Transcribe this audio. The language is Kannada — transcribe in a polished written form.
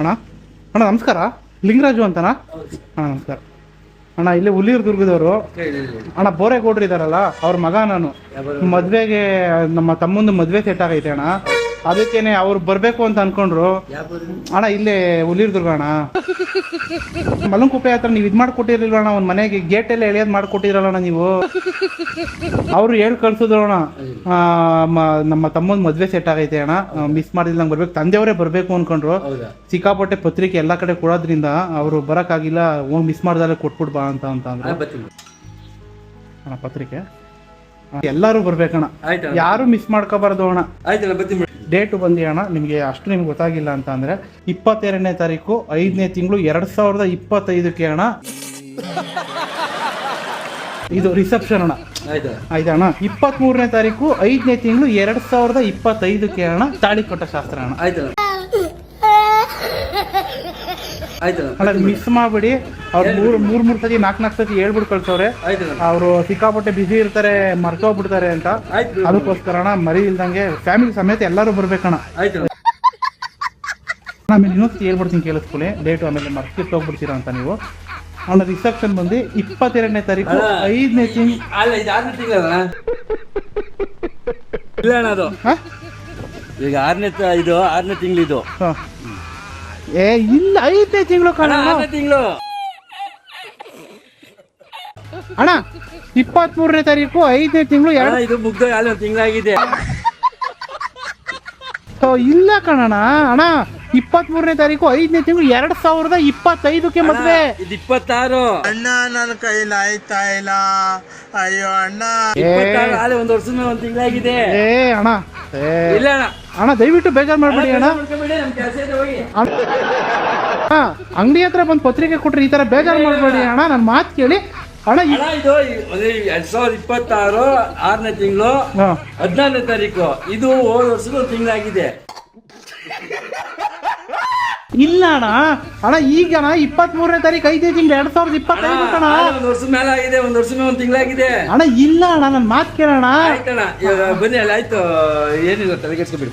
ಅಣ್ಣ ಅಣ್ಣ ನಮಸ್ಕಾರ, ಲಿಂಗರಾಜು ಅಂತನಾ? ಅಣ್ಣ ನಮಸ್ಕಾರ ಅಣ್ಣ. ಇಲ್ಲಿ ಹುಲಿಯೂರು ದುರ್ಗದವರು ಅಣ್ಣ, ಬೋರೇಗೌಡ್ರು ಇದಾರಲ್ಲ ಅವ್ರ ಮಗ ನಾನು. ಮದ್ವೆಗೆ ನಮ್ಮ ತಮ್ಮಂದು ಮದ್ವೆ ಸೆಟ್ ಆಗೈತೆ ಅಣ್ಣ, ಅದಕ್ಕೇನೆ ಅವ್ರು ಬರ್ಬೇಕು ಅಂತ ಅನ್ಕೊಂಡ್ರು ಅಣ್ಣ. ಇಲ್ಲೇ ಹುಲಿಯೂರು ದುರ್ಗ ಅಣ್ಣ, ಮಲಂಕುಪ್ಪೆ ಹತ್ರ ನೀವು ಇದು ಮಾಡ್ಕೊಟ್ಟಿರ್ಲಿಲ್ಲ ಅಣ್ಣ, ಒಂದು ಮನೆಗೆ ಗೇಟ್ ಎಲ್ಲ ಎಳೆಯೋದು ಮಾಡ್ಕೊಟ್ಟಿರಲ್ಲ ಅಣ್ಣ ನೀವು. ಅವರು ಹೇಳಿ ಕಳ್ಸಿದ್ರು ಅಣ್ಣ, ನಮ್ಮ ತಮ್ಮನ ಮದ್ವೆ ಸೆಟ್ ಆಗೈತೆ ಅಣ್ಣ, ಮಿಸ್ ಮಾಡಿಲ್ಲ ನಂಗೆ ಬರ್ಬೇಕು. ತಂದೆಯವರೇ ಬರ್ಬೇಕು ಅನ್ಕೊಂಡ್ರು, ಸಿಕ್ಕಾಪಟ್ಟೆ ಪತ್ರಿಕೆ ಎಲ್ಲಾ ಕಡೆ ಕೊಡೋದ್ರಿಂದ ಅವರು ಬರಕ್ಕಾಗಿಲ್ಲ, ಹೋಗಿ ಮಿಸ್ ಮಾಡ್ದಾಲೆ ಕೊಟ್ಬಿಡ್ ಬಾ ಅಂತ ಅಂದ್ರೆ ಅಣ್ಣ. ಪತ್ರಿಕೆ ಎಲ್ಲಾರು ಬರ್ಬೇಕಣ್ಣ, ಯಾರು ಮಿಸ್ ಮಾಡ್ಕೋಬಾರ್ದು ಅಣ್ಣ. ಡೇಟು ಬಂದಿ ಅಣ್ಣ, ನಿಮ್ಗೆ ಅಷ್ಟು ನಿಮ್ಗೆ ಗೊತ್ತಾಗಿಲ್ಲ ಅಂತ ಅಂದ್ರೆ 22ನೇ ತಾರೀಕು 5ನೇ ತಿಂಗಳು 2025ಕ್ಕೆ ಅಣ್ಣ ಇದು ರಿಸೆಪ್ಷನ್ ಅಣ್ಣ. ಆಯ್ತಾ ಅಣ್ಣ? 23ನೇ ತಾರೀಕು 5ನೇ ತಿಂಗಳು 2025ಕ್ಕೆ ಅಣ್ಣ ತಾಳಿ ಕೊಟ್ಟ ಶಾಸ್ತ್ರ ಅಣ್ಣ. ಅಣ್ಣ ಮಿಸ್ ಮಾಡ್ಬಿಡಿ. ಅವ್ರು ಮೂರ್ ಸತಿ 4 ಸತಿ ಹೇಳ್ಬಿಟ್ಟು ಕಳ್ಸವ್ರೆ. ಅವರು ಸಿಕ್ಕಾಪಟ್ಟೆ ಬಿಸಿ ಇರ್ತಾರೆ, ಮರ್ತೋಗ್ಬಿಡ್ತಾರೆ ಅಂತ. ಅದಕ್ಕೋಸ್ಕರ ಅಣ್ಣ ಮರಿ ಇಲ್ದಂಗೆ ಫ್ಯಾಮಿಲಿ ಸಮೇತ ಎಲ್ಲರೂ ಬರ್ಬೇಕಣ್ಣ. ಆಮೇಲೆ ಇನ್ನೊಂದು ಹೇಳ್ಬಿಡ್ತೀನಿ ಕೇಳಿಸ್ಕೊಳ್ಳಿ, ಡೇಟು ಆಮೇಲೆ ಮರ್ಕಿಟ್ ಹೋಗ್ಬಿಡ್ತೀರಾ ಅಂತ ನೀವು. ಅವನ ರಿಸೆಪ್ಷನ್ ಬಂದು 22ನೇ ತಾರೀಕು 5ನೇ ತಿಂಗಳು. ಈಗ 6ನೇ ತಿಂಗಳು ಇದು. ಏ ಇಲ್ಲ, 5ನೇ ತಿಂಗಳು ಕಣ ತಿಂಗಳು ಅಣ್ಣ. 23ನೇ ತಾರೀಕು 5ನೇ ತಿಂಗಳು ಇದು ಮುಗ್ದ ತಿಂಗಳಾಗಿದೆ. ಇಲ್ಲ ಕಣಣ್ಣ ಅಣ್ಣ, 23ನೇ ತಾರೀಕು 5ನೇ ತಿಂಗಳು 2025ಕ್ಕೆ ಮದ್ವೆ. ಇದು 26 ಅಣ್ಣ, ನನ್ನ ಕೈಲಿ ಆಯ್ತಾ ಇಲ್ಲ. ಅಯ್ಯೋ ಅಣ್ಣ, 26 ಒಂದು ವರ್ಷದ ಮೇಲೆ 1 ತಿಂಗಳಾಗಿದೆ. ಏ ಅಣ್ಣ, ಇಲ್ಲ ಅಣ್ಣ, ಅಣ್ಣ ದಯವಿಟ್ಟು ಬೇಜಾರು ಮಾಡ್ಬೇಡಿ ಅಣ್ಣ. ಅಂಗಡಿ ಹತ್ರ ಬಂದು ಪತ್ರಿಕೆ ಕೊಟ್ರೆ ಈ ತರ ಬೇಜಾರು ಮಾಡ್ಬೇಡಿ ಅಣ್ಣ, ನನ್ನ ಮಾತು ಕೇಳಿ ಅಣ್ಣ. ಇದು 2026 6ನೇ ತಿಂಗಳು 14ನೇ ತಾರೀಕು. ಇದು ಹೋದ ವರ್ಷದ 1 ತಿಂಗಳಾಗಿದೆ. ಇಲ್ಲ ಅಣ್ಣ ಅಣ್ಣ, ಈಗ 23ನೇ ತಾರೀಕು 5ನೇ ತಿಂಗಳು 2025 ಕಣ. 1 ವರ್ಷದ ಮೇಲೆ ಆಗಿದೆ, 1 ವರ್ಷದ ಮೇಲೆ 1 ತಿಂಗಳಾಗಿದೆ ಅಣ್ಣ. ಇಲ್ಲ ಅಣ್ಣ, ನನ್ನ ಮಾತು ಕೇಳೋಣ. ಆಯ್ತಣ್ಣ, ಇವಾಗ ಬನ್ನಿ. ಅಲ್ಲಿ ಆಯ್ತು, ಏನಿಲ್ಲ, ತಲೆ ಕೆಡ್ಸ್ಕೊಬಿಡಿ.